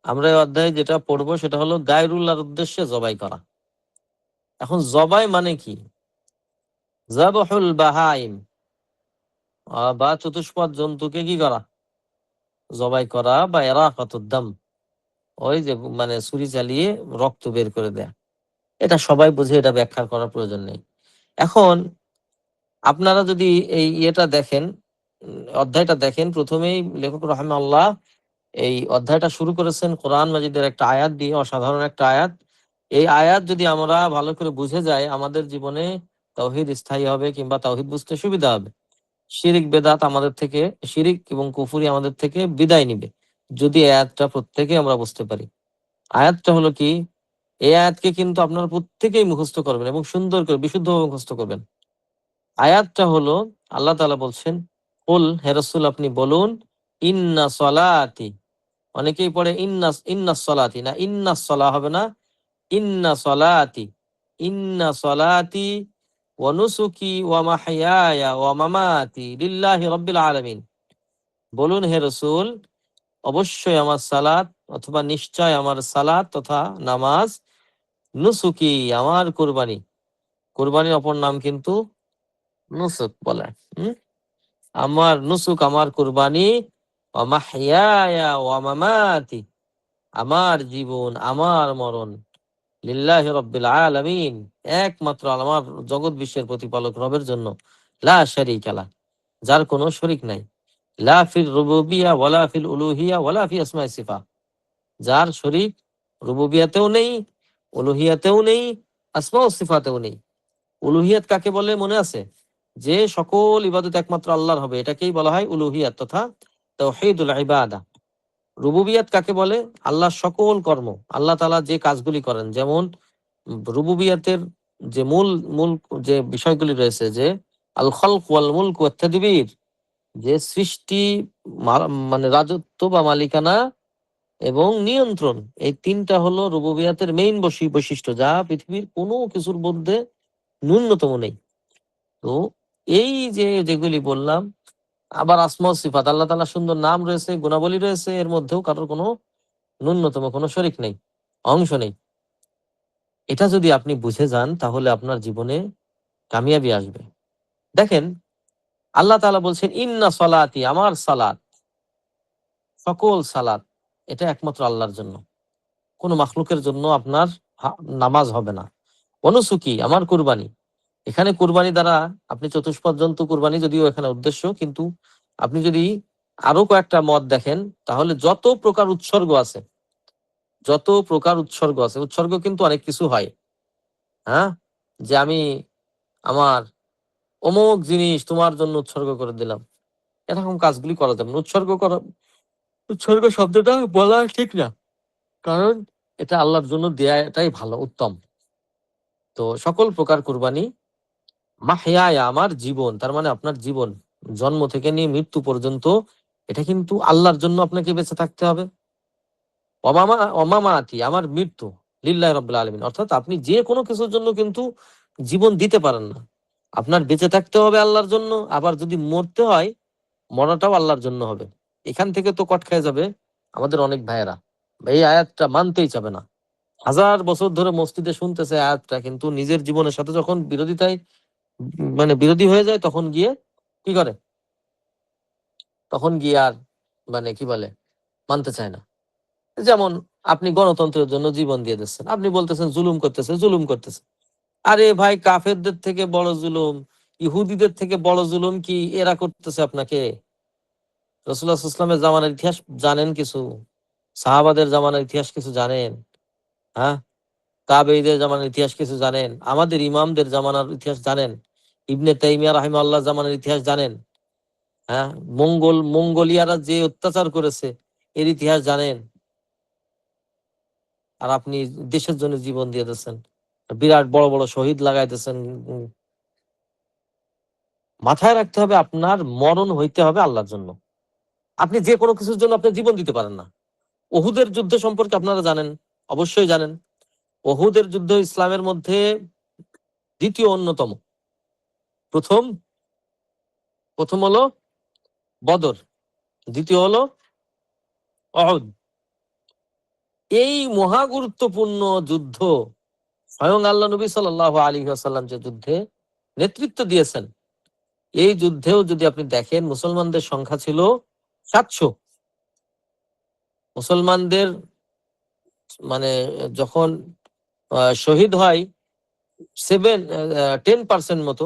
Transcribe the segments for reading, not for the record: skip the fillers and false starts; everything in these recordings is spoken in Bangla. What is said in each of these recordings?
আমরা এই অধ্যায়ে যেটা পড়বো সেটা হলো গায়রুল্লাহর উদ্দেশ্যে জবাই করা। এখন জবাই মানে কি? যাবহুল বাহাইম বা চতুষ্পদ জন্তুকে কি করা? জবাই করা, বা ইরাকাতুদ দাম, ওই যে মানে ছুরি চালিয়ে রক্ত বের করে দেয়া। এটা সবাই বুঝে, এটা ব্যাখ্যা করার প্রয়োজন নেই। এখন আপনারা যদি এই ইয়েটা দেখেন, অধ্যায়টা দেখেন, প্রথমেই লেখক রাহিমাহুল্লাহ এই অধ্যায়টা শুরু করেছেন কোরআন মাজিদের একটা আয়াত দিয়ে, অসাধারণ একটা আয়াত। এই আয়াত যদি আমরা ভালো করে বুঝে যাই, আমাদের জীবনে তাওহীদ স্থায়ী হবে, কিংবা তাওহীদ বুঝতে সুবিধা হবে। শিরিক বেদাত আমাদের থেকে, শিরিক এবং কুফরি আমাদের থেকে বিদায় নিবে, যদি এই আয়াতটা প্রত্যেকে আমরা বুঝতে পারি। আয়াতটা হলো কি? এই আয়াতকে কিন্তু আপনারা প্রত্যেকেই মুখস্থ করবেন এবং সুন্দর করে বিশুদ্ধভাবে মুখস্থ করবেন। আয়াতটা হলো, আল্লাহ তাআলা বলছেন, কুল, হে রাসূল আপনি বলুন, ইন্না সলাতি, অনেকেই পড়ে ইন্না সলাতি, না ইন্না সলা হবে না, ইন্না সলাতি, ইন্না সলাতি ওয়া নুসুকি ওয়া মাহইয়ায়া ওয়া মামাতি লিল্লাহি রাব্বিল আলামিন। বলুন হে রাসূল, অবশ্যই আমার সালাত অথবা নিশ্চয় আমার সালাত তথা নামাজ, নুসুকি আমার কুরবানি, কুরবানির অপর নাম কিন্তু নুসুক বলে। আমার নুসুক, আমার কুরবানি, ওয়া মাহইয়ায়া ওয়া মামাতি, আমার জীবন, আমার মরণ, লিল্লাহি রাব্বিল আলামিন, একমাত্র আমার জগৎ বিশ্বের প্রতিপালক রবের জন্য, লা শারীকা লা, যার কোনো শরীক নাই, লা ফিল রুবুবিয়্যা ওয়ালা ফিল উলুহিয়্যা ওয়ালা ফি আসমাই সিফা, যার শরীক রুবুবিয়াতেও নেই, উলুহিয়াতেও নেই, আসমা ও সিফাতেও নেই। উলুহিয়াত কাকে বলে মনে আছে? যে সকল ইবাদত একমাত্র আল্লাহর হবে, এটাকেই বলা হয় উলুহিয়াত তথা তাওহীদুল ইবাদা। রুবুবিয়াত কাকে বলে? আল্লাহর সকল কর্ম, আল্লাহ তাআলা যে কাজগুলি করেন, যেমন রুবুবিয়াতের যে মূল মূল যে বিষয়গুলি রয়েছে, যে আল খালক ওয়াল মুলক ওয়াত তাদবীর, যে সৃষ্টি, মানে রাজত্ব বা মালিকানা এবং নিয়ন্ত্রণ, এই তিনটা হলো রুবুবিয়াতের মেইন বৈশিষ্ট্য, যা পৃথিবীর কোনো কিছুর মধ্যে ন্যূনতম নেই। তো এই যে যেগুলি বললাম, আবার আসমা ও সিফাত, আল্লাহ তাআলার সুন্দর নাম রয়েছে, গুণাবলী রয়েছে, এর মধ্যেও কারোর কোনো ন্যূনতম কোনো শরীক নেই, অংশ নেই। এটা যদি আপনি বুঝে যান, তাহলে আপনার জীবনে কামিয়াবি আসবে। দেখেন, আল্লাহ তাআলা বলছেন, ইন্না সলাতি, আমার সালাত, সকল সালাত, এটা একমাত্র আল্লাহর জন্য, কোনো মাখলুকের জন্য আপনার নামাজ হবে না। অনুসুকি, আমার কুরবানি, এখানে কুরবানি দ্বারা আপনি চতুষ্পদ জন্তু কুরবানি যদিও এখানে উদ্দেশ্য, কিন্তু আপনি যদি আরো কয়েকটা মত দেখেন, তাহলে যত প্রকার উৎসর্গ আছে, যত প্রকার উৎসর্গ আছে, উৎসর্গ কিন্তু অনেক কিছু হয়। হ্যাঁ, যে আমি আমার অমুক জিনিস তোমার জন্য উৎসর্গ করে দিলাম, এরকম কাজগুলি করা যাবে না। উৎসর্গ করা, উৎসর্গ শব্দটা বলা ঠিক না, কারণ এটা আল্লাহর জন্য দেয়া, এটাই ভালো, উত্তম। তো সকল প্রকার কুরবানি, মাহইয়ায়া, আমার জীবন, তার মানে আপনার জীবন, জন্ম থেকে নিয়ে মৃত্যু পর্যন্ত, এটা কিন্তু আল্লাহর জন্য আপনাকে বেঁচে থাকতে হবে। অমামাতি, আমার মৃত্যু, লিল্লাহি রাব্বিল আলামিন, অর্থাৎ আপনি যে কোনো কিছুর জন্য কিন্তু জীবন দিতে পারেন না, আপনার বেঁচে থাকতে হবে আল্লাহর জন্য, আবার যদি মরতে হয়, মরাটাও আল্লাহর জন্য হবে। এখান থেকে তো কট খেয়ে যাবে আমাদের অনেক ভাইয়েরা, এই আয়াতটা মানতেই চাবে না, হাজার বছর ধরে মসজিদে শুনতেছে আয়াতটা, কিন্তু নিজের জীবনের সাথে যখন বিরোধিতায়, মানে বিরোধী হয়ে যায়, তখন গিয়ে কি করে, তখন গিয়ে আর মানে কি বলে, মানতে চায় না। যেমন আপনি গণতন্ত্রের জন্য জীবন দিয়ে দিচ্ছেন, আপনি বলতেছেন জুলুম করতেছে, জুলুম করতেছে। আরে ভাই, কাফেরদের থেকে বড় জুলুম, ইহুদিদের থেকে বড় জুলুম কি এরা করতেছে আপনাকে? রাসূলুল্লাহ সাল্লাল্লাহু আলাইহি ওয়াসাল্লামের জামানার ইতিহাস জানেন কিছু? সাহাবাদের জামানার ইতিহাস কিছু জানেন? হ্যাঁ, তাবেঈদের জামানার ইতিহাস কিছু জানেন? আমাদের ইমামদের জামানার ইতিহাস জানেন? ইবনে তাইমিয়া রাহিমাহুল্লাহ জামানার ইতিহাস জানেন? হ্যাঁ, মঙ্গোলিয়ারা যে অত্যাচার করেছে, এর ইতিহাস জানেন? আর আপনি দেশের জন্য জীবন দিয়ে দিচ্ছেন, বিরাট বড় বড় শহীদ লাগাইতেছেন। মাথায় রাখতে হবে, আপনার মরণ হইতে হবে আল্লাহর জন্য। আপনি যে কোনো কিছুর জন্য আপনি জীবন দিতে পারেন না। উহুদের যুদ্ধ সম্পর্কে আপনারা জানেন, অবশ্যই জানেন। উহুদের যুদ্ধ ইসলামের মধ্যে দ্বিতীয় অন্যতম। প্রথম প্রথম হলো বদর, দ্বিতীয় হলো উহুদ। এই মহা গুরুত্বপূর্ণ যুদ্ধ স্বয়ং আল্লাহ নবী সাল্লাল্লাহু আলাইহি ওয়াসাল্লাম যে যুদ্ধে নেতৃত্ব দিয়েছেন, এই যুদ্ধেও যদি আপনি দেখেন মুসলমানদের সংখ্যা ছিল 700। মুসলমানদের মানে যখন শহীদ হয় 10% মতো,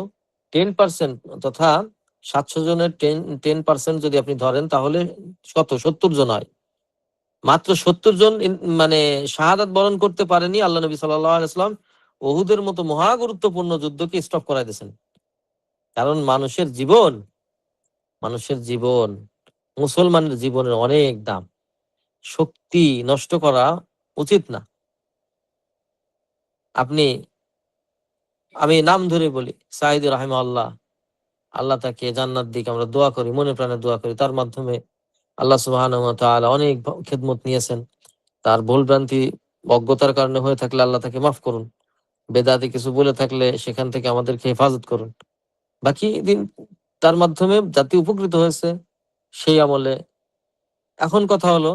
10% তথা 700 জনের 10% যদি আপনি ধরেন তাহলে কত, 70 জন হয়। মাত্র 70 জন মানে শাহাদাত বরণ করতে পারেনি। আল্লাহ নবী সাল্লাল্লাহু আলাইহি ওয়াসাল্লাম উহুদের মতো মহা গুরুত্বপূর্ণ যুদ্ধকে স্টপ করাই দিয়েছেন। কারণ মানুষের জীবন মুসলমানের জীবনের অনেক দাম, শক্তি নষ্ট করা উচিত না। আমি নাম ধরে বলি, সাঈদী রাহিমাহুল্লাহ, আল্লাহ তাকে জান্নাত দিক, আমরা দোয়া করি, মনে প্রাণে দোয়া করি। তার মাধ্যমে আল্লাহ সুবহানাহু ওয়া তাআলা অনেক খেদমত নিয়েছেন। তার ভুল ভ্রান্তি অজ্ঞতার কারণে হয়ে থাকলে আল্লাহ তাকে মাফ করুন, বেদাতি কিছু বলে থাকলে সেখান থেকে আমাদেরকে হেফাজত করুন। বাকি দিন তার মাধ্যমে জাতি উপকৃত হয়েছে সেই আমলে। এখন কথা হলো,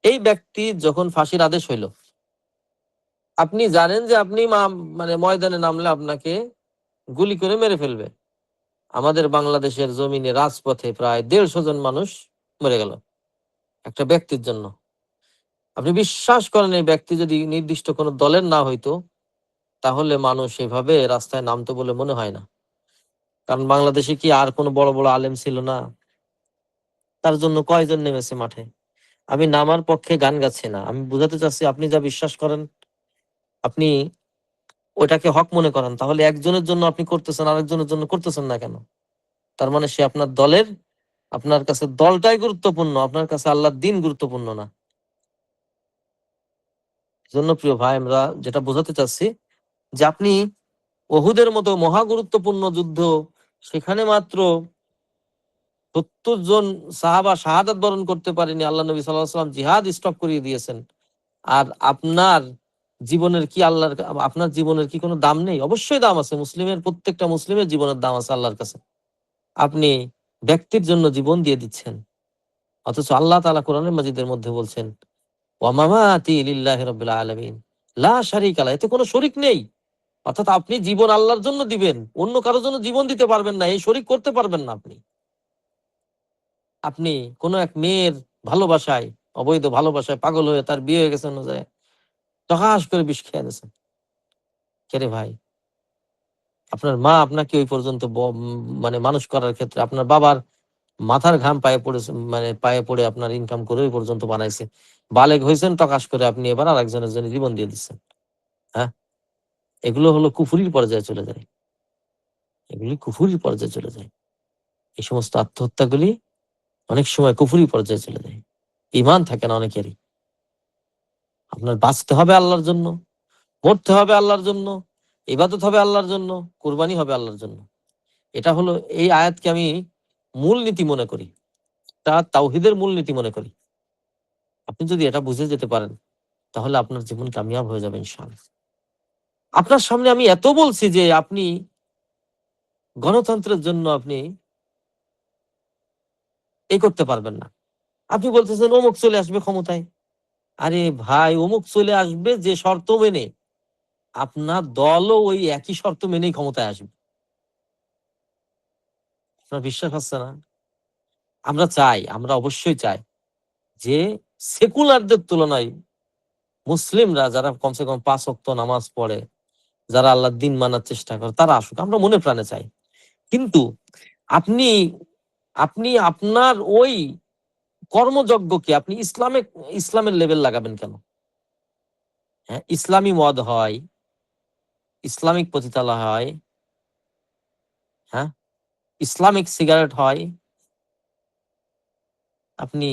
এই ব্যক্তি যখন ফাঁসির আদেশ হইল, আপনি জানেন যে আপনি মানে ময়দানে নামলে আপনাকে গুলি করে মেরে ফেলবে। আমাদের বাংলাদেশের জমিনে রাজপথে প্রায় 150 জন মানুষ মরে গেল একটা ব্যক্তির জন্য। আপনি বিশ্বাস করেন এই ব্যক্তি যদি নির্দিষ্ট কোনো দলের না হইতো তাহলে মানুষ এভাবে রাস্তায় নামতো বলে মনে হয় না। কারণ বাংলাদেশে কি আর কোনো বড় বড় আলেম ছিল না? তার জন্য কয়জন নেমেছে মাঠে? আমি নামার পক্ষে গান গাচ্ছি না, আমি বুঝাতে চাচ্ছি আপনি যা বিশ্বাস করেন, আপনি ওইটাকে হক মনে করেন, তাহলে একজনের জন্য আপনি করতেছেন, আরেকজনের জন্য করতেছেন না কেন? তার মানে সে আপনার দলের, আপনার কাছে দলটাই গুরুত্বপূর্ণ, আপনার কাছে আল্লাহর দ্বীন গুরুত্বপূর্ণ না। জন্য প্রিয় ভাই, আমরা যেটা বোঝাতে চাচ্ছি যে আপনি উহুদের মতো মহা গুরুত্বপূর্ণ যুদ্ধ, সেখানে মাত্র 70 জন সাহাবা শাহাদাত বরণ করতে পারেনি। আল্লাহ নবী সাল্লাল্লাহু আলাইহি ওয়াসাল্লাম জিহাদ স্টপ করিয়ে দিয়েছেন। আর আপনার জীবনের কি আপনার জীবনের কি কোনো দাম নেই? অবশ্যই দাম আছে। প্রত্যেকটা মুসলিমের জীবনের দাম আছে আল্লাহর কাছে। আপনি ব্যক্তির জন্য জীবন দিয়ে দিচ্ছেন, অথচ আল্লাহ তাআলা কোরআনুল মাজিদের মধ্যে বলছেন, ওয়া মামাতি লিল্লাহি রাব্বিল আলামিন লা শারীকা লাহু, এতে কোনো শরীক নেই। অর্থাৎ আপনি জীবন আল্লাহর জন্য দিবেন, অন্য কারোর জন্য জীবন দিতে পারবেন না, এই শরীক করতে পারবেন না। আপনি কোনো এক মেয়ের ভালোবাসায়, অবৈধ ভালোবাসায় পাগল হয়ে তার বিয়ে হয়ে গেছে অন্য জায়গায়, টকাস করে বিষ খেয়ে নিয়েছেন। কে ভাই? আপনার মা আপনাকে ওই পর্যন্ত মানে মানুষ করার ক্ষেত্রে আপনার বাবার মাথার ঘাম পায়ে পড়েছে, মানে পায়ে পড়ে আপনার ইনকাম করে ওই পর্যন্ত বানাইছে। বালেগ হয়েছেন, টকাস করে আপনি এবার আরেকজনের জন্য জীবন দিয়ে দিচ্ছেন। হ্যাঁ, এগুলো হলো কুফুরির পর্যায়ে চলে যায়। এগুলি কুফুরির পর্যায়ে চলে যায়। এই সমস্ত আত্মহত্যাগুলি অনেক সময় কুফুরি পর্যায়ে চলে যায়। ঈমান থাকে না অনেকেরই। আপনার বাঁচতে হবে আল্লাহর জন্য, মরতে হবে আল্লাহর জন্য, ইবাদত হবে আল্লাহর জন্য, কুরবানি হবে আল্লাহর জন্য। এটা হলো, এই আয়াতকে আমি মূল নীতি মনে করি, তাওহীদের মূল নীতি মনে করি। আপনি যদি এটা বুঝে যেতে পারেন তাহলে আপনার জীবন কামিয়াব হয়ে যাবে ইনশাআল্লাহ। আপনার সামনে আমি এত বলছি যে আপনি গণতন্ত্রের জন্য আপনি এই করতে পারবেন না। আপনি বলতেছেন অমুক চলে আসবে ক্ষমতায়। আরে ভাই, অমুক চলে আসবে যে শর্ত মেনে, আপনার দলও ওই একই শর্ত মেনেই ক্ষমতায় আসবে। আপনার বিশ্বাস হচ্ছে না? আমরা অবশ্যই চাই যে সেকুলারদের তুলনায় মুসলিমরা যারা কমসে কম 5 ওয়াক্ত নামাজ পড়ে, যারা আল্লাহর দ্বীন মানার চেষ্টা করে, তারা আসুক। আমরা মনে প্রাণে চাই। কিন্তু আপনি আপনি আপনার ওই কর্মযজ্ঞকে আপনি ইসলামের লেভেল লাগাবেন কেন? হ্যাঁ, ইসলামী মদ হয়, ইসলামিক পতিতালয় হয়, হ্যাঁ, ইসলামিক সিগারেট হয়। আপনি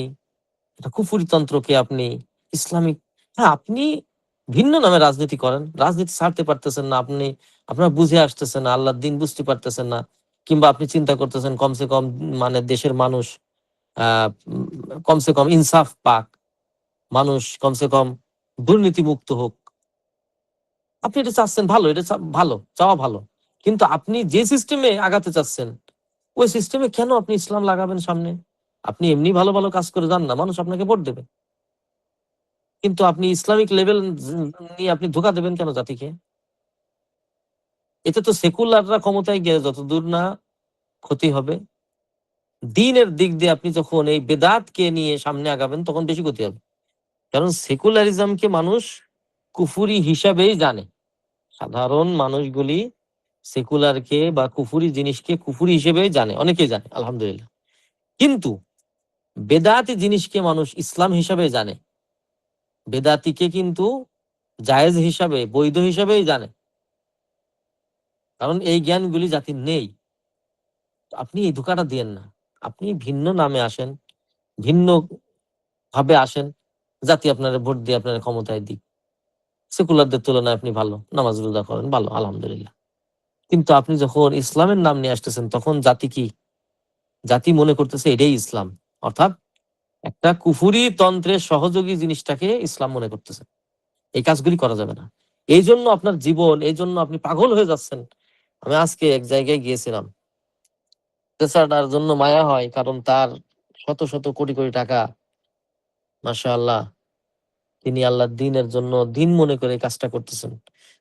এটা কুফরি তন্ত্রকে আপনি ইসলামিক, হ্যাঁ, আপনি ভিন্ন নামে রাজনীতি করেন, রাজনীতি ছাড়তে পারতেছেন না, আপনার বুঝে আসতেছেন না, আল্লাহর দ্বীন বুঝতে পারতেছেন না, কিংবা আপনি চিন্তা করতেছেন কমসে কম মানে দেশের মানুষ কমসে কম ইনসাফ পাক, মানুষ কমসে কম দুর্নীতি মুক্ত হোক। আপনি এটা চাচ্ছেন, ভালো, এটা ভালো, চাওয়া ভালো। কিন্তু আপনি যে সিস্টেমে আগাতে চাচ্ছেন ওই সিস্টেমে কেন আপনি ইসলাম লাগাবেন সামনে? আপনি এমনি ভালো ভালো কাজ করে যান না, মানুষ আপনাকে ভোট দেবে। কিন্তু আপনি ইসলামিক লেভেল নিয়ে আপনি ধোকা দেবেন কেন জাতিকে? এতে তো সেকুলাররা ক্ষমতায় গিয়ে যতদূর না ক্ষতি হবে, দ্বীনের দিক দিয়ে আপনি যখন এই বেদাতকে নিয়ে সামনে আগাবেন তখন বেশি ক্ষতি হবে। কারণ সেকুলারিজমকে মানুষ কুফুরি হিসাবেই জানে। সাধারণ মানুষগুলি সেকুলারকে বা কুফুরি জিনিসকে কুফুরি হিসেবেই জানে, অনেকেই জানে আলহামদুলিল্লাহ। কিন্তু বেদাতি জিনিসকে মানুষ ইসলাম হিসাবে জানে, বেদাতিকে কিন্তু জায়েজ হিসাবে, বৈধ হিসাবেই জানে। কারণ এই জ্ঞানগুলি জাতির নেই। আপনি এই ধোঁকাটা দিয়েন না। আপনি ভিন্ন নামে আসেন, ভিন্ন ভাবে আসেন, জাতি আপনার ভোট দিয়ে আপনার ক্ষমতায় দিক। সেকুলারদের তুলনায় আপনি ভালো, নামাজ রোজা করেন, ভালো আলহামদুলিল্লাহ। কিন্তু আপনি যখন ইসলামের নাম নিয়ে আসতেছেন তখন জাতি কি? জাতি মনে করতেছে এটাই ইসলাম, অর্থাৎ একটা কুফুরি তন্ত্রের সহযোগী জিনিসটাকে ইসলাম মনে করতেছে। এই কাজগুলি করা যাবে না। এই জন্য আপনার জীবন, এই জন্য আপনি পাগল হয়ে যাচ্ছেন। আমি আজকে এক জায়গায় গিয়েছিলাম, পেশাটার জন্য মায়া হয়, কারণ তার শত শত কোটি কোটি টাকা, মাশাআল্লাহ, তিনি আল্লাহর দ্বীনের জন্য দিন মনে করে এই কাজটা করতেছেন।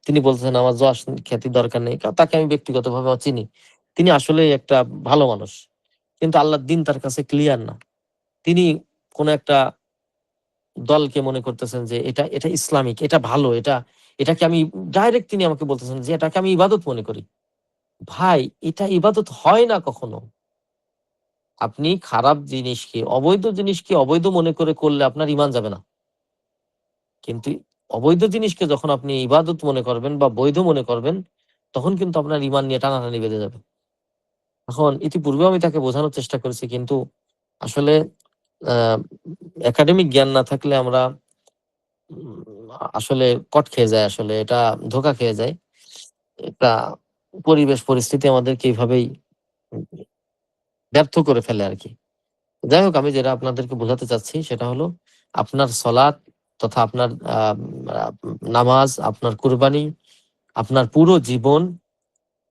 তিনি বলতেছেন আমার যশ খ্যাতি দরকার নেই, তাকে আমি ব্যক্তিগতভাবে চিনি, তিনি আসলে একটা ভালো মানুষ, কিন্তু আল্লাহর দ্বীন তার কাছে ক্লিয়ার না। তিনি কোন একটা দলকে মনে করতেছেন যে এটা এটা ইসলামিক, এটা ভালো, এটাকে আমি ডাইরেক্ট, তিনি আমাকে বলতেছেন যে এটাকে আমি ইবাদত মনে করি। ভাই, এটা ইবাদত হয় না কখনো। আপনি খারাপ জিনিসকে, অবৈধ জিনিসকে অবৈধ মনে করে করলে আপনার ঈমান যাবে না। কিন্তু অবৈধ জিনিসকে যখন আপনি ইবাদত মনে করবেন বা বৈধ মনে করবেন, তখন কিন্তু আপনার ঈমান নিয়ে টানাটানি বেঁধে যাবে। এখন ইতিপূর্বেও আমি তাকে বোঝানোর চেষ্টা করেছি, কিন্তু আসলে আ একাডেমিক জ্ঞান না থাকলে আমরা আসলে কট খেয়ে যাই, আসলে এটা ধোঁকা খেয়ে যায়। এটা পরিবেশ পরিস্থিতি আমাদেরকে এইভাবেই উম ব্যর্থ করে ফেলে আরকি। যাই হোক, আমি যেটা আপনাদেরকে বোঝাতে চাচ্ছি সেটা হলো আপনার সলাত তথা আপনার আ আ নামাজ, আপনার কুরবানি, আপনার পুরো জীবন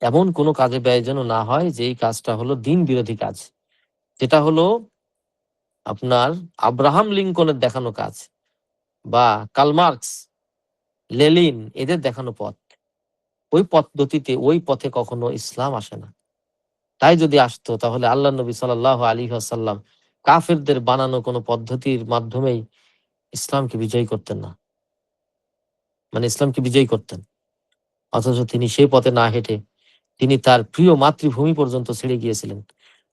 এমন কোনো কাজে ব্যয় যেন না হয় যেই কাজটা হলো দ্বীন বিরোধী কাজ। যেটা হলো আপনার আব্রাহাম লিঙ্কনের দেখানো কাজ বা কার্ল মার্কস, লেনিন এদের দেখানো পথ। ওই পদ্ধতিতে, ওই পথে কখনো ইসলাম আসে না। তাই যদি আসতো তাহলে আল্লাহর নবী সাল্লাল্লাহু আলাইহি ওয়াসাল্লাম কাফেরদের বানানো কোনো পদ্ধতির মাধ্যমেই ইসলামকে বিজয়ী করতেন না। মানে ইসলামকে বিজয়ী করতেন। অথচ তিনি সেই পথে না হেঁটে তিনি তার প্রিয় মাতৃভূমি পর্যন্ত ছেড়ে গিয়েছিলেন।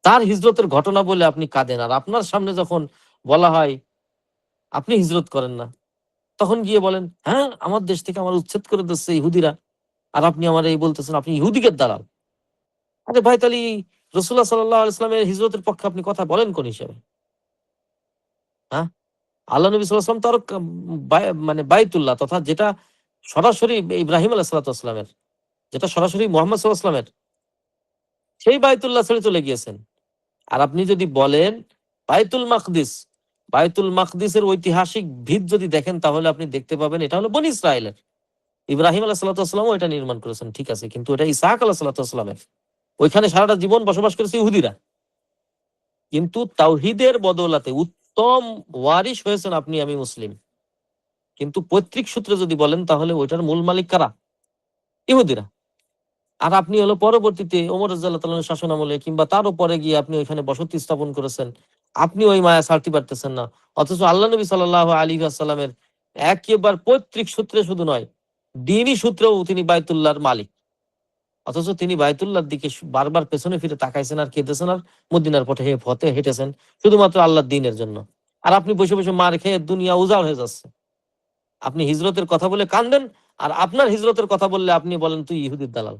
তার হিজরতের ঘটনা বলে আপনি কাঁদেন। আর আপনার সামনে যখন বলা হয় আপনি হিজরত করেন না, তখন গিয়ে বলেন, "হ্যাঁ, আমার দেশ থেকে আমার উচ্ছেদ করে দিচ্ছে ইহুদিরা। আর আপনি আমারে এই বলতেছেন আপনি ইহুদিদের দালাল।" আরে ভাই, তাহলে রাসূলুল্লাহ সাল্লাল্লাহু আলাইহি ওয়াসাল্লামের হিজরতের পক্ষে আপনি কথা বলেন কোন হিসেবে? হ্যাঁ? আল্লাহ নবী সাল্লাল্লাহু আলাইহি ওয়াসাল্লাম তো আরো মানে বাইতুল্লাহ, তথা যেটা সরাসরি ইব্রাহিম আলাইহিস সালাতু ওয়াস-সালামের, যেটা সরাসরি মুহাম্মদ সাল্লাল্লাহু আলাইহি ওয়াসাল্লামের, সেই বাইতুল্লাহ ছেড়ে চলে গিয়েছেন। আর আপনি যদি বলেন বাইতুল মাকদিস, বাইতুল মাকদিসের ঐতিহাসিক ভিত যদি দেখেন তাহলে আপনি দেখতে পাবেন এটা হলো বনী ইসরাইলের। ইব্রাহিম আলাইহিস সালাতু ওয়াস-সালামও এটা নির্মাণ করেছেন, ঠিক আছে। কিন্তু এটা ইসহাক আলাইহিস সালাতু ওয়াস-সালামের। ওইখানে সারাটা জীবন বসবাস করেছে ইহুদিরা। কিন্তু তাওহীদের বদৌলতে উত্তম ওয়ারিশ হয়েছেন আপনি, আমি, মুসলিম। কিন্তু পৈতৃক সূত্রে যদি বলেন তাহলে ওইটার মূল মালিক কারা? ইহুদিরা। আর আপনি হলো পরবর্তীতে ওমর রাদিয়াল্লাহু তাআলার শাসনামলে কিংবা তারও পরে গিয়ে আপনি ওইখানে বসতি স্থাপন করেছেন। আপনি ওই মায়া ছাড়তে পারতেছেন না। অথচ আল্লাহ নবী সাল্লাল্লাহু আলাইহি ওয়াসাল্লামের একেবারে পৈতৃক সূত্রে শুধু নয়, দ্বীনি সূত্রেও তিনি বাইতুল্লাহর মালিক। অথচ তিনি বাইতুল্লাহর দিকে বারবার পেছনে ফিরে তাকাইছেন আর কেঁদেছেন আর মদিনার পথে হেঁটেছেন শুধুমাত্র আল্লাহর দ্বীনের জন্য। আর আপনি বসে বসে মার খেয়ে দুনিয়া উজাড় হয়ে যাচ্ছে। আপনি হিজরতের কথা বলে কান্দেন, আর আপনার হিজরতের কথা বললে আপনি বলেন তুই ইহুদির দালাল।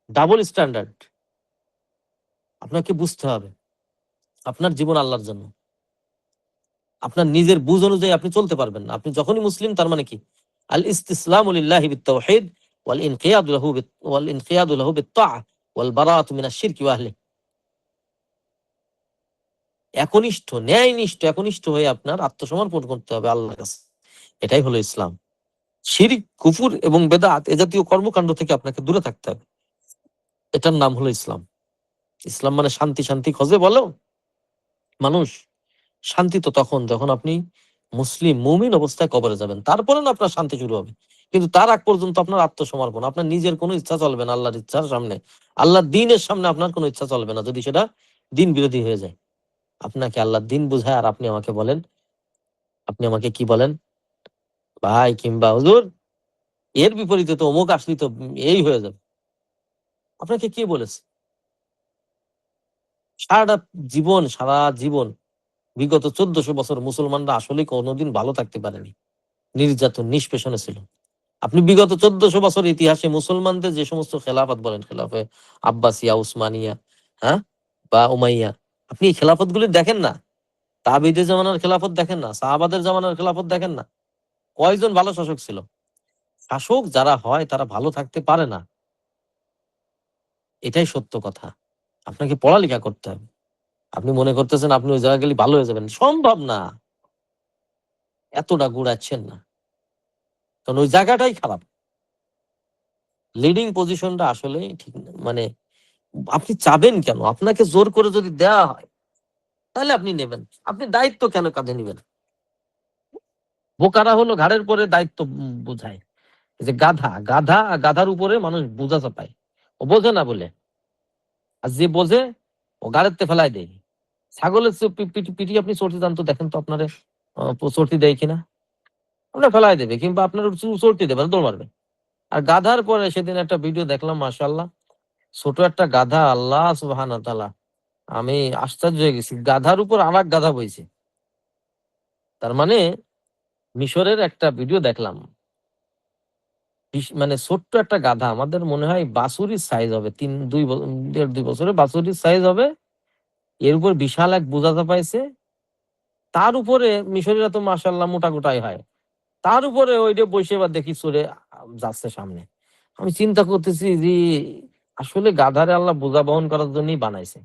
Double standard. আপনাকে বুঝতে হবে আপনার জীবন আল্লাহর জন্য। আপনার নিজের বুঝ অনুযায়ী আপনি চলতে পারবেন না। আপনি যখনই মুসলিম তার মানে কি? আল ইসতিসলামু লিল্লাহি বিত-তাওহীদ ওয়াল ইনকিয়াদু লাহু বিত-তাআহ ওয়াল বারাআতু মিনাশ শিরকি ওয়া আহলিহি। একনিষ্ঠ, ন্যায়নিষ্ঠ, একনিষ্ঠ হয়ে আপনার আত্মসমর্পণ করতে হবে আল্লাহর কাছে। এটাই হলো ইসলাম। শিরক, কুফর এবং বেদাত এ জাতীয় কর্মকাণ্ড থেকে আপনাকে দূরে থাকতে হবে। এটার নাম হলো ইসলাম। ইসলাম মানে শান্তি, শান্তি খোঁজে বলো মানুষ? শান্তি তো তখন যখন আপনি মুসলিম মুমিন অবস্থায় কবরে যাবেন, তারপরে না আপনার শান্তি শুরু হবে। কিন্তু তার আগ পর্যন্ত আপনার আত্মসমর্পণ, আপনার নিজের কোনো ইচ্ছা চলবে না, আল্লাহর ইচ্ছার সামনে, আল্লাহর দিনের সামনে আপনার কোনো ইচ্ছা চলবে না, যদি সেটা দিন বিরোধী হয়ে যায়। আপনাকে আল্লাহর দিন বুঝায় আর আপনি আমাকে বলেন, আপনি আমাকে কি বলেন, ভাই কিংবা হুজুর এর বিপরীতে তো অমুক আসলি তো এই হয়ে যাবে। আপনাকে কে বলেছে? সারাটা সারা জীবন বিগত 1400 বছর মুসলমানরা আসলে কোনোদিন ভালো থাকতে পারেনি, নির্যাতন নিষ্পেষণে ছিল। আপনি বিগত 1400 বছর ইতিহাসে মুসলমানদের যে সমস্ত খেলাফত বলেন, খেলাফে আব্বাসিয়া, উসমানিয়া, হ্যাঁ, বা উমাইয়া, আপনি এই খেলাফত গুলি দেখেন না? তাবিদের জামানার খেলাফত দেখেন না? সাহাবাদের জামানার খেলাফত দেখেন না? কয়জন ভালো শাসক ছিল? শাসক যারা হয় তারা ভালো থাকতে পারে না, এটাই সত্য কথা। আপনাকে পড়ালেখা করতে হবে। আপনি মনে করতেছেন আপনি ওই জায়গায় গেলে ভালো হয়ে যাবেন, সম্ভব না। এতটা গুড়াচ্ছেন না, কারণ ওই জায়গাটাই খারাপ। লিডিং পজিশনটা আসলে ঠিক না। মানে আপনি চাবেন কেন? আপনাকে জোর করে যদি দেওয়া হয় তাহলে আপনি নেবেন। আপনি দায়িত্ব কেন কাঁধে নিবেন? বোকারা হলো ঘাড়ের পরে দায়িত্ব বোঝায়। এই যে গাধার উপরে মানুষ বোঝা চাপায়। ও বোঝে না বলে। আর যে বোঝে ও গাড়িতে ফেলায় দেয়। ছাগলের পিঠি আপনি চড়তে যান তো, দেখেন তো আপনারে চড়তে দেয় কিনা? আপনার ফেলায় দেবে কিংবা আপনার চড়তে দেবে না, দৌড় মারবে। আর গাধার পরে সেদিন একটা ভিডিও দেখলাম, মাশাআল্লাহ, ছোট একটা গাধা, আল্লাহ সুবহানাহু ওয়া তাআলা, আমি আশ্চর্য হয়ে গেছি। গাধার উপর আরেক গাধা বইছে। তার মানে মিশরের একটা ভিডিও দেখলাম। মানে ছোট্ট একটা গাধা, আমাদের মনে হয় বাছুরির সাইজ হবে, 1.5-2 বছরের বাছুরির সাইজ হবে। এর উপর বিশাল এক বোঝা চাপাইছে। তার উপরে মিশরীরা তো মাশাআল্লাহ মোটা-গোটাই হয়। তার উপরে ওইটা বইসে এবার দেখি চড়ে যাচ্ছে সামনে। আমি চিন্তা করতেছি যে আসলে গাধারে আল্লাহ বোঝা বহন করার জন্যই বানাইছে।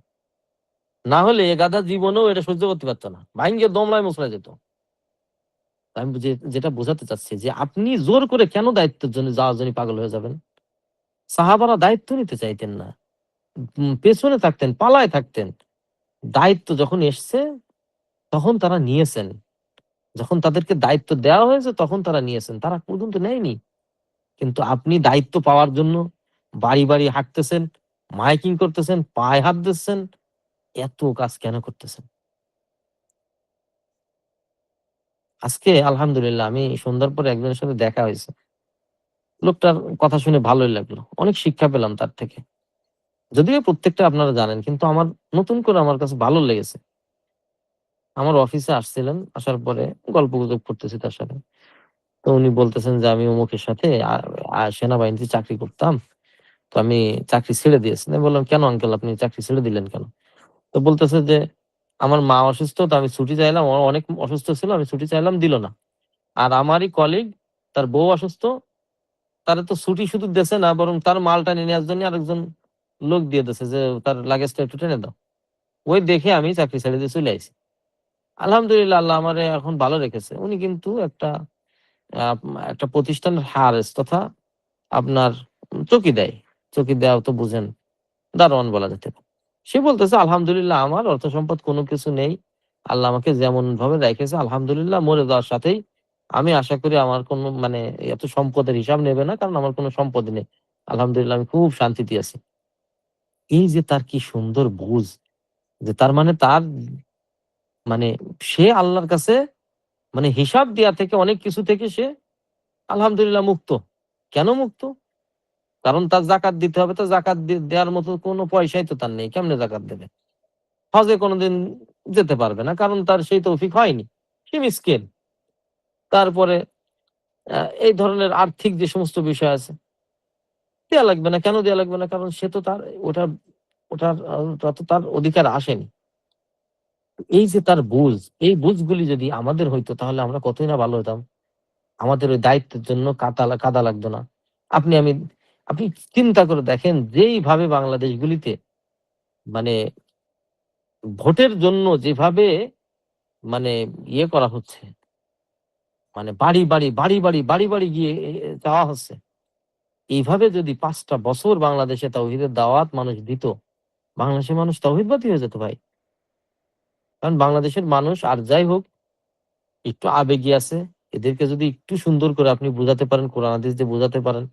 না হলে এ গাধা জীবনেও এটা সহ্য করতে পারত না। ভাইঙ্গে দমড়ায় মুচড়ায় যেত। আমি যেটা বোঝাতে চাচ্ছি যে আপনি জোর করে কেন দায়িত্বের জন্য যাওয়ার জন্য পাগল হয়ে যাবেন? সাহাবারা দায়িত্ব নিতে চাইতেন না। পেছনে থাকতেন, পালায় থাকতেন। দায়িত্ব যখন এসছে তখন তারা নিয়েছেন। যখন তাদেরকে দায়িত্ব দেওয়া হয়েছে তখন তারা নিয়েছেন। তারা পর্যন্ত নেয়নি। কিন্তু আপনি দায়িত্ব পাওয়ার জন্য বাড়ি হাঁটতেছেন, মাইকিং করতেছেন, পায়ে হাত দিচ্ছেন। এত কাজ কেন করতেছেন? আজকে আলহামদুলিল্লাহ আমি সন্ধ্যার পরে একজনের সাথে দেখা হয়েছে। লোকটার কথা শুনে ভালোই লাগলো। অনেক শিক্ষা পেলাম তার থেকে। যদিও প্রত্যেকটা আপনারা জানেন, কিন্তু আমার নতুন করে আমার কাছে ভালো লেগেছে। আমার অফিসে আসছিলেন, আসার পরে গল্পগুজব করতেছি তার সাথে। তো উনি বলতেছেন যে, "আমি অমুকের সাথে সেনাবাহিনীতে চাকরি করতাম। তো আমি চাকরি ছেড়ে দিয়েছি।" আমি বললাম, "কেন আঙ্কেল আপনি চাকরি ছেড়ে দিলেন কেন?" তো বলতেছে যে, "আমার মা অসুস্থ, তো আমি ছুটি চাইলাম। ও অনেক অসুস্থ ছিল। আমি ছুটি চাইলাম, দিল না। আর আমারই কলিগ, তার বউ অসুস্থ, তারে তো ছুটি শুধু দিছে না, বরং তার মালটা নিয়ে নেওয়ার জন্য আরেকজন লোক দিয়ে দিছে যে, তার লাগেজটা একটু টেনে দাও।" ওই দেখে আমি চাকরি ছেড়ে দিয়ে চলে আইছি। আলহামদুলিল্লাহ আল্লাহ আমারে এখন ভালো রেখেছে। উনি কিন্তু আ একটা প্রতিষ্ঠানের হারেস তথা আপনার চকি দেয়। চকি দেওয়া তো বুঝেন, দারোয়ান বলা যেতে পারে। সে বলতেছে, "আলহামদুলিল্লাহ আমার অর্থ সম্পদ কোনো কিছু নেই। আল্লাহ আমাকে যেমনভাবে রেখেছে আলহামদুলিল্লাহ, মরে যাওয়ার সাথেই আমি আশা করি আমার কোনো মানে এত সম্পদের হিসাব নেবে না। কারণ আমার কোনো সম্পদ নেই। আলহামদুলিল্লাহ আমি খুব শান্তিতে আছি।" এই যে তার কি সুন্দর বুঝ! যে তার মানে তার মানে সে আল্লাহর কাছে মানে হিসাব দেয়া থেকে, অনেক কিছু থেকে সে আলহামদুলিল্লাহ মুক্ত। কেন মুক্ত? কারণ তার যাকাত দিতে হবে। তো যাকাত দেওয়ার মতো কোনো পয়সাই তো তার নেই। কেমনে যাকাত দেবে? হজে কোনদিন যেতে পারবে না। কারণ তার সেই তৌফিক হয়নি। সে মিসকিন। তারপরে আ এই ধরনের আর্থিক যে সমস্ত বিষয় আছে, দেয়া লাগবে না। কেন দেয়া লাগবে না? কারণ সে তো তার ওটার ওটার তা তো তার অধিকার আসেনি। এই যে তার বুঝ, এই বুঝগুলি যদি আমাদের হইতো তাহলে আমরা কতই না ভালো হতাম। আমাদের ওই দায়িত্বের জন্য কাঁদা লাগতো না। আপনি আমি আপনি চিন্তা করে দেখেন, যেইভাবে বাংলাদেশগুলিতে মানে ভোটের জন্য যেভাবে মানে ইয়ে করা হচ্ছে, মানে বাড়ি গিয়ে চাওয়া হচ্ছে। এইভাবে যদি ৫ টা বছর বাংলাদেশে তাওহীদের দাওয়াত মানুষ দিত, বাংলাদেশের মানুষ তাওহীদবাদী হয়ে যেত ভাই। কারণ বাংলাদেশের মানুষ আর যাই হোক, একটু আবেগী আছে, এদেরকে যদি একটু সুন্দর করে আপনি বুঝাতে পারেন, কোরআন হাদিস দিয়ে বুঝাতে পারেন,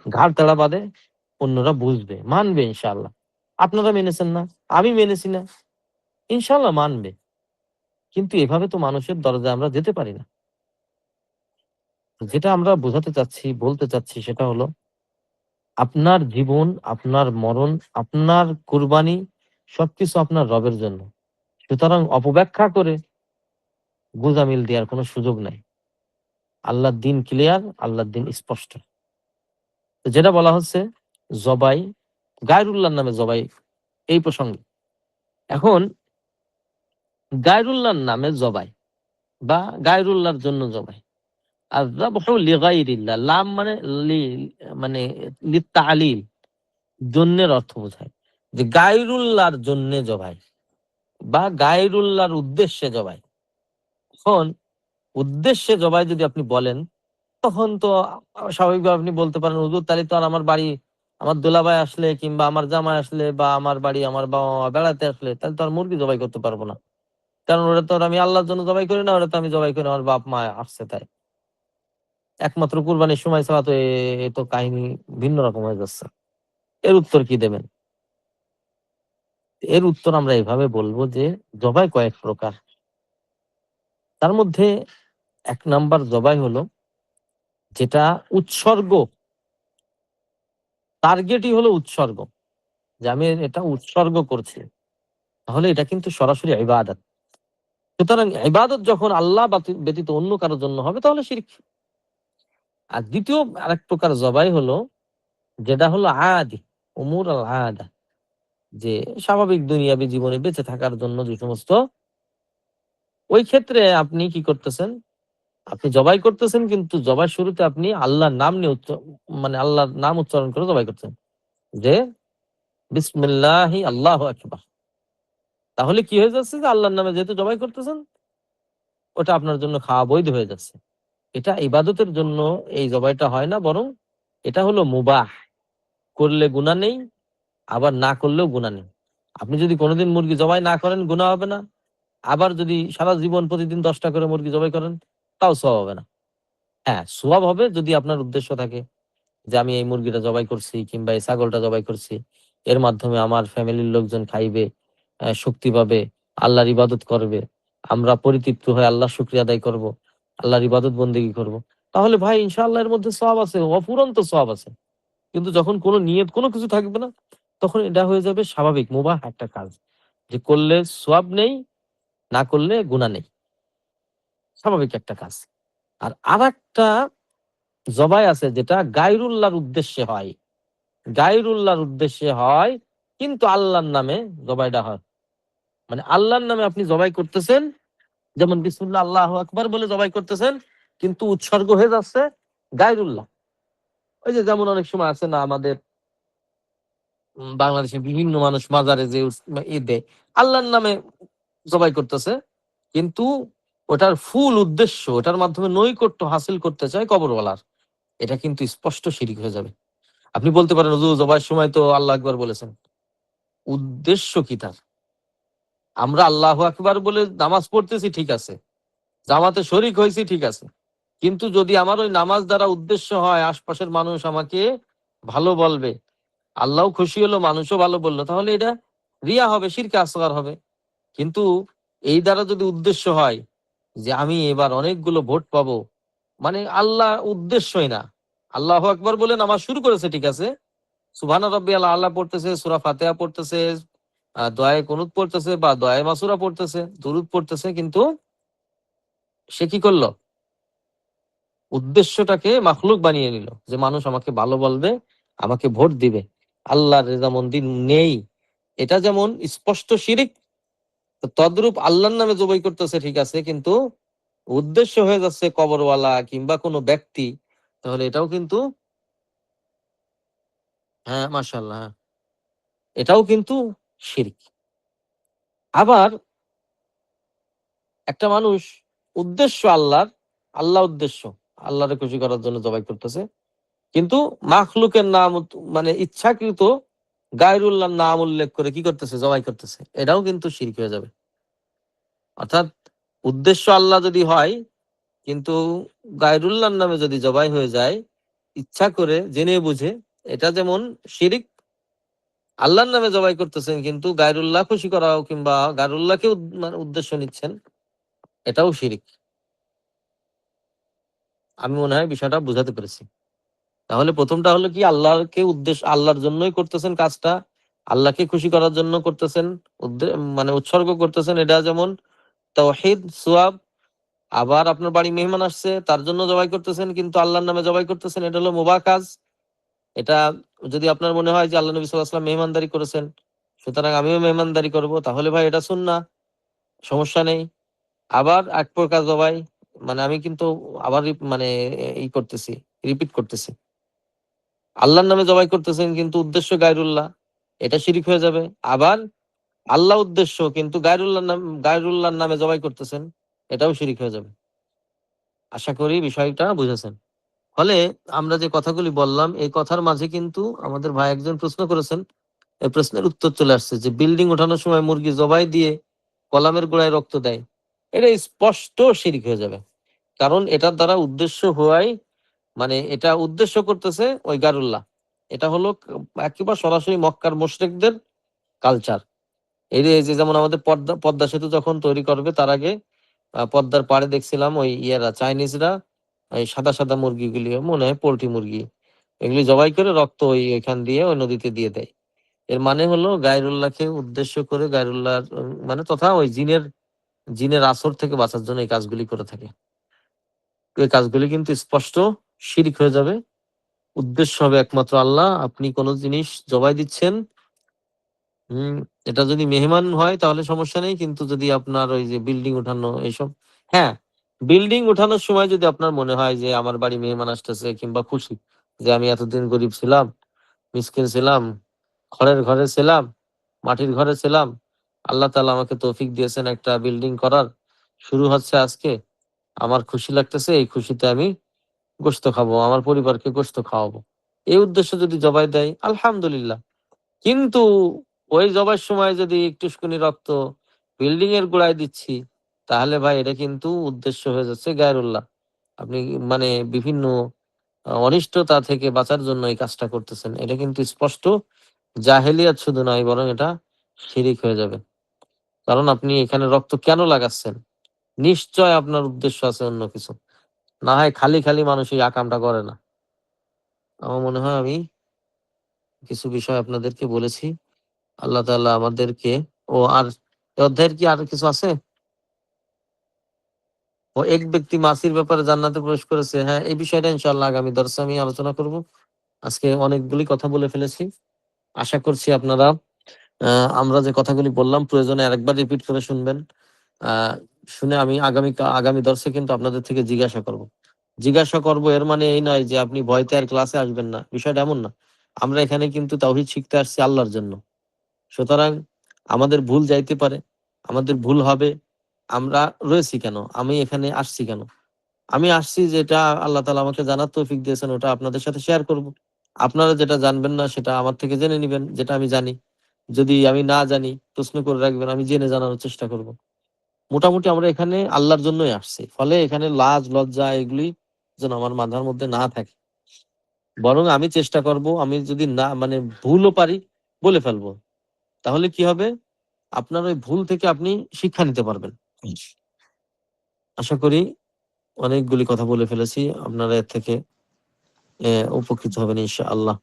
ঘাড় তেড়া বাঁধে, অন্যরা বুঝবে, মানবে ইনশাআল্লাহ। আপনারা মেনেছেন না, আমি মেনেছি না, ইনশাআল্লাহ মানবে। কিন্তু এভাবে তো মানুষের দরজায় আমরা যেতে পারি না। যেটা আমরা বোঝাতে চাচ্ছি, বলতে চাচ্ছি সেটা হলো, আপনার জীবন, আপনার মরণ, আপনার কুরবানি সবকিছু আপনার রবের জন্য। সুতরাং অপব্যাখ্যা করে গোঁজামিল দেওয়ার কোনো সুযোগ নাই। আল্লাহর দিন ক্লিয়ার, আল্লাহর দিন স্পষ্ট। তো যেটা বলা হচ্ছে জবাই, গায়রুল্লাহর নামে জবাই, এই প্রসঙ্গে। এখন গায়রুল্লাহর নামে জবাই বা গায়রুল্লাহর জন্য জবাই। আর যাবহু লিগাইরিল্লাহ, লাম মানে লি, মানে লিত্তাআলিল, জন্যের অর্থ বোঝায় যে গায়রুল্লাহর জন্য জবাই বা গায়রুল্লাহর উদ্দেশ্যে জবাই। এখন উদ্দেশ্যে জবাই যদি আপনি বলেন, তখন তো স্বাভাবিকভাবে আপনি বলতে পারেন, হুজুর তাহলে তো আর আমার বাড়ি, আমার দোলাভাই আসলে কিংবা আমার জামাই আসলে বা আমার বাড়ি আমার বাবা মা বেড়াতে আসলে, তাহলে তো আর মুরগি জবাই করতে পারবো না, কারণ ওটা তো আর আমি আল্লাহর জন্য জবাই করি না, ওটা তো আমি জবাই করি আমার বাপ মা আসছে তাই। একমাত্র কুরবানির সময় ছাড়া তো এ তো কাহিনী ভিন্ন রকম হয়ে যাচ্ছে। এর উত্তর কি দেবেন? এর উত্তর আমরা এভাবে বলবো যে জবাই কয়েক প্রকার। তার মধ্যে ১ নাম্বার জবাই হলো যেটা উৎসর্গ, টার্গেটই হলো উৎসর্গ, যে আমি এটা উৎসর্গ করছি, তাহলে এটা কিন্তু সরাসরি ইবাদত। সুতরাং ইবাদত যখন আল্লাহ ব্যতীত অন্য কারোর জন্য হবে তাহলে শিরক। আর দ্বিতীয় আরেক প্রকার জবাই হলো যেটা হলো আদি, উমুর আল আদা, যে স্বাভাবিক দুনিয়াবী জীবনে বেঁচে থাকার জন্য যে সমস্ত, ওই ক্ষেত্রে আপনি কি করতেছেন, আপনি জবাই করতেছেন কিন্তু জবাই শুরুতে আপনি আল্লাহর নাম নিয়ে মানে আল্লাহর নাম উচ্চারণ করে জবাই করতেছেন, যে বিসমিল্লাহি আল্লাহু আকবার। তাহলে কি হয়ে যাচ্ছে, যে আল্লাহর নামে যেহেতু জবাই করতেছেন, ওটা আপনার জন্য খাওয়া বৈধ হয়ে যাচ্ছে। এটা ইবাদতের জন্য এই জবাইটা হয় না, বরং এটা হলো মুবাহ, করলে গুনাহ নেই, আবার না করলেও গুনাহ নেই। আপনি যদি কোনোদিন মুরগি জবাই না করেন গুনাহ হবে না, আবার যদি সারা জীবন প্রতিদিন ১০টা করে মুরগি জবাই করেন তাও সওয়াব হবে না। হ্যাঁ, সওয়াব হবে যদি আপনার উদ্দেশ্য থাকে যে আমি এই মুরগিটা জবাই করছি কিংবা এই ছাগলটা জবাই করছি, এর মাধ্যমে আমার ফ্যামিলির লোকজন খাইবে, শক্তি পাবে, আল্লাহর ইবাদত করবে, আমরা পরিতৃপ্ত হয়ে আল্লাহর শুকরিয়া আদায় করব, আল্লাহর ইবাদত বন্দেগী করব। তাহলে ভাই ইনশাআল্লাহ এর মধ্যে সওয়াব আছে, অফুরন্ত সওয়াব আছে। কিন্তু যখন কোনো নিয়ত কোনো কিছু থাকবে না, তখন এটা হয়ে যাবে স্বাভাবিক মুবাহ একটা কাজ, যে করলে সওয়াব নেই, না করলে গুনাহ নেই। স্বাভাবিক একটা কাজ। আর আরেকটা জবাই আছে যেটা গায়রুল্লাহর উদ্দেশ্যে হয়। গায়রুল্লাহর উদ্দেশ্যে হয় কিন্তু আল্লাহর নামে জবাইটা হয়। মানে আল্লাহর নামে আপনি জবাই করতেছেন, যেমন বিসমিল্লাহ আল্লাহু আকবার বলে জবাই করতেছেন, কিন্তু উৎসর্গ হয়ে যাচ্ছে গায়রুল্লাহ। ওই যে যেমন অনেক সময় আছে না আমাদের বাংলাদেশে বিভিন্ন মানুষ মাজারে যে দেয়, আল্লাহর নামে জবাই করতেছে, কিন্তু ওটার ফুল উদ্দেশ্য, ওটার মাধ্যমে নৈকট্য হাসিল করতে চায় কবরওয়ালার। এটা কিন্তু স্পষ্ট শিরক হয়ে যাবে। আপনি বলতে পারেন হুজুর জবাইয়ের সময় তো আল্লাহ আকবার বলেছেন। উদ্দেশ্য কি তার? আমরা আল্লাহু আকবার বলে নামাজ পড়তেছি ঠিক আছে, জামাতে শরিক হয়েছি ঠিক আছে। কিন্তু যদি আমার ওই নামাজ দ্বারা উদ্দেশ্য হয় আশপাশের মানুষ আমাকে ভালো বলবে, আল্লাহও খুশি হলো, মানুষও ভালো বললো, তাহলে এটা রিয়া হবে, শিরকে আসগার হবে। কিন্তু এই দ্বারা যদি উদ্দেশ্য হয় যে আমি এবার অনেকগুলো ভোট পাবো, মানে আল্লাহ উদ্দেশ্যই না, আল্লাহু আকবার বলে নামাজ শুরু করেছে ঠিক আছে, সুবহান রাব্বিয়াল আলা পড়তেছে, সূরা ফাতিহা পড়তেছে, দোয়ায়ে কুনুত পড়তেছে বা দোয়ায়ে মাসুরা পড়তেছে, দুরূদ পড়তেছে, কিন্তু সে কি করলো? উদ্দেশ্যটাকে মাখলুক বানিয়ে নিল, যে মানুষ আমাকে ভালো বলবে, আমাকে ভোট দিবে, আল্লাহর রেজামন্দি নেই। এটা যেমন স্পষ্ট শিরিক, তদ্রূপ আল্লাহর নামে জবাই করতেছে ঠিক আছে, কিন্তু উদ্দেশ্য হয়ে যাচ্ছে কবরওয়ালা কিংবা কোনো ব্যক্তি, তাহলে এটাও কিন্তু, হ্যাঁ মাশাআল্লাহ, হ্যাঁ, এটাও কিন্তু শিরক। আবার একটা মানুষ উদ্দেশ্য আল্লাহর, আল্লাহ উদ্দেশ্য আল্লাহরে খুশি করার জন্য জবাই করতেছে, কিন্তু মাখলুকের নাম মানে ইচ্ছাকৃত গায়রুল্লাহর নাম উল্লেখ করে কি করতেছে, জবাই করতেছে, এটাও কিন্তু শিরক হয়ে যাবে। অর্থাৎ উদ্দেশ্য আল্লাহ যদি হয়, কিন্তু গায়রুল্লাহর নামে যদি জবাই হয়ে যায় ইচ্ছা করে জেনে বুঝে, এটা যেমন শিরিক। আল্লাহর নামে জবাই করতেছেন কিন্তু গায়রুল্লাহ খুশি করা কিংবা গায়রুল্লাহকে মানে উদ্দেশ্য নিচ্ছেন, এটাও শিরিক। আমি মনে হয় বিষয়টা বুঝাতে পেরেছি। তাহলে প্রথমটা হলো কি, আল্লাহকে উদ্দেশ্য, আল্লাহর জন্যই করতেছেন কাজটা, আল্লাহকে খুশি করার জন্য করতেছেন, মানে উৎসর্গ করতেছেন, এটা যেমন তাওহীদ সোয়াব। আবার আপনার বাড়ি মেহমান আসছে, তার জন্য জবাই করতেছেন কিন্তু আল্লাহর নামে জবাই করতেছেন, এটা হলো মুবাহ কাজ। এটা যদি আপনার মনে হয় যে আল্লাহ নবী সাল্লাল্লাহু আলাইহি ওয়াসাল্লাম মেহমানদারি করেছেন, সুতরাং আমিও মেহমানদারি করব, তাহলে ভাই এটা সুন্নাহ, সমস্যা নেই। আবার এক প্রকার জবাই, মানে আমি কিন্তু আবার মানে করতেছি, রিপিট করতেছি, আল্লাহর নামে জবাই করতেছেন কিন্তু উদ্দেশ্য গায়রুল্লাহ, এটা শিরিক হয়ে যাবে। আবার আল্লাহ উদ্দেশ্য কিন্তু গায়রুল্লাহর নামে জবাই করতেছেন, এটাও শিরিক হয়ে যাবে। আশা করি বিষয়টা বুঝেছেন। ফলে আমরা যে কথাগুলি বললাম, এই কথার মাঝে কিন্তু আমাদের ভাই একজন প্রশ্ন করেছেন, এই প্রশ্নের উত্তর চলে আসছে যে বিল্ডিং ওঠানোর সময় মুরগি জবাই দিয়ে কলামের গোড়ায় রক্ত দেয়, এটা স্পষ্ট শিরিক হয়ে যাবে। কারণ এটার দ্বারা উদ্দেশ্য হওয়াই, মানে এটা উদ্দেশ্য করতেছে ওই গারুল্লাহ। এটা হলো একেবারে সরাসরি মক্কার মুশরিকদের কালচার। এই যে যেমন আমাদের পদ্মা সেতু যখন তৈরি করবে তার আগে পদ্মার পাড়ে দেখছিলাম ওই চাইনিজরা এই সাদা সাদা মুরগিগুলি, মনে হয় পোল্ট্রি মুরগি, এগুলি জবাই করে রক্ত ওই এখান দিয়ে ওই নদীতে দিয়ে দেয়। এর মানে হলো গায়রুল্লাহকে উদ্দেশ্য করে, গায়রুল্লাহর মানে তথা ওই জিনের আসর থেকে বাঁচার জন্য এই কাজগুলি করে থাকে। তো এই কাজগুলি কিন্তু স্পষ্ট শিরিক হয়ে যাবে। উদ্দেশ্য হবে একমাত্র আল্লাহ। আপনি কোনো জিনিস জবাই দিচ্ছেন, এটা যদি মেহমান হয় তাহলে সমস্যা নেই, কিন্তু যদি আপনার ওই যে বিল্ডিং উঠানো এইসব, হ্যাঁ, বিল্ডিং উঠানোর সময় যদি আপনার মনে হয় যে আমার বাড়ি মেহমান আসতেছে, কিংবা খুশি যে আমি এতদিন গরিব ছিলাম, মিসকিন ছিলাম, খড়ের ঘরে ছিলাম, মাটির ঘরে ছিলাম, আল্লাহ তাআলা আমাকে তৌফিক দিয়েছেন একটা বিল্ডিং করার, শুরু হচ্ছে আজকে, আমার খুশি লাগতেছে, এই খুশিতে আমি গোশত খাবো, আমার পরিবারকে গোশত খাওয়াবো, এই উদ্দেশ্য যদি জবাই দেয় আলহামদুলিল্লাহ। কিন্তু ওই জবার সময় যদি একটুখানি রক্ত বিল্ডিং এর গোড়ায় দিচ্ছি, তাহলে ভাই এটা কিন্তু উদ্দেশ্য হয়ে যাচ্ছে গায়রুল্লাহ। আপনি মানে বিভিন্ন অনিষ্টতা থেকে বাঁচার জন্য এই কাজটা করতেছেন, এটা কিন্তু স্পষ্ট জাহেলিয়াত শুধু নয়, বরং এটা শিরিক হয়ে যাবে। কারণ আপনি এখানে রক্ত কেন লাগাচ্ছেন? নিশ্চয় আপনার উদ্দেশ্য আছে অন্য কিছু, না হয় খালি খালি মানুষ এই আকামটা করে না। আমার মনে হয় আমি কিছু বিষয় আপনাদেরকে বলেছি। আল্লাহ তাআলা আমাদেরকে, আর এ অধ্যায়ের কি আর কিছু আছে? এক ব্যক্তি মাছির ব্যাপারে জান্নাতে প্রবেশ করেছে। হ্যাঁ, এই বিষয়টা ইনশাআল্লাহ আগামী দর্সে আমি আলোচনা করব। আজকে অনেকগুলি কথা বলে ফেলেছি। আশা করছি আপনারা আমরা যে কথাগুলি বললাম প্রয়োজনে আরেকবার রিপিট করে শুনবেন। আ শুনে আমি আগামী দর্সে কিন্তু আপনাদের থেকে জিজ্ঞাসা করব। জিজ্ঞাসা করব এর মানে এই নয় যে আপনি ভয়তে আর ক্লাসে আসবেন না। বিষয়টা এমন না। আমরা এখানে কিন্তু তাওহীদ শিখতে আসছি আল্লাহর জন্য। সুতরাং আমাদের ভুল যাইতে পারে, আমাদের ভুল হবে। আমরা রয়েছি কেন? আমি এখানে আসছি কেন? আমি আসছি যেটা আল্লাহ তাআলা আমাকে জানার তৌফিক দিয়েছেন, ওটা আপনাদের সাথে শেয়ার করব। আপনারা যেটা জানবেন না সেটা আমার থেকে জেনে নিবেন, যেটা আমি জানি। যদি আমি না জানি প্রশ্ন করে রাখবেন, আমি জেনে জানার চেষ্টা করব। মোটামুটি আমরা এখানে আল্লাহর জন্যই আসছি। ফলে এখানে লাজ লজ্জা এগুলি যেন আমার মাথার মধ্যে না থাকে। বরং আমি চেষ্টা করব, আমি যদি না মানে ভুলও পারি বলে ফেলবো। তাহলে কি হবে? আপনার ওই ভুল থেকে আপনি শিক্ষা নিতে পারবেন। আশা করি অনেকগুলি কথা বলে ফেলেছি। আপনারা এর থেকে উপকৃত হবেন ইনশাআল্লাহ।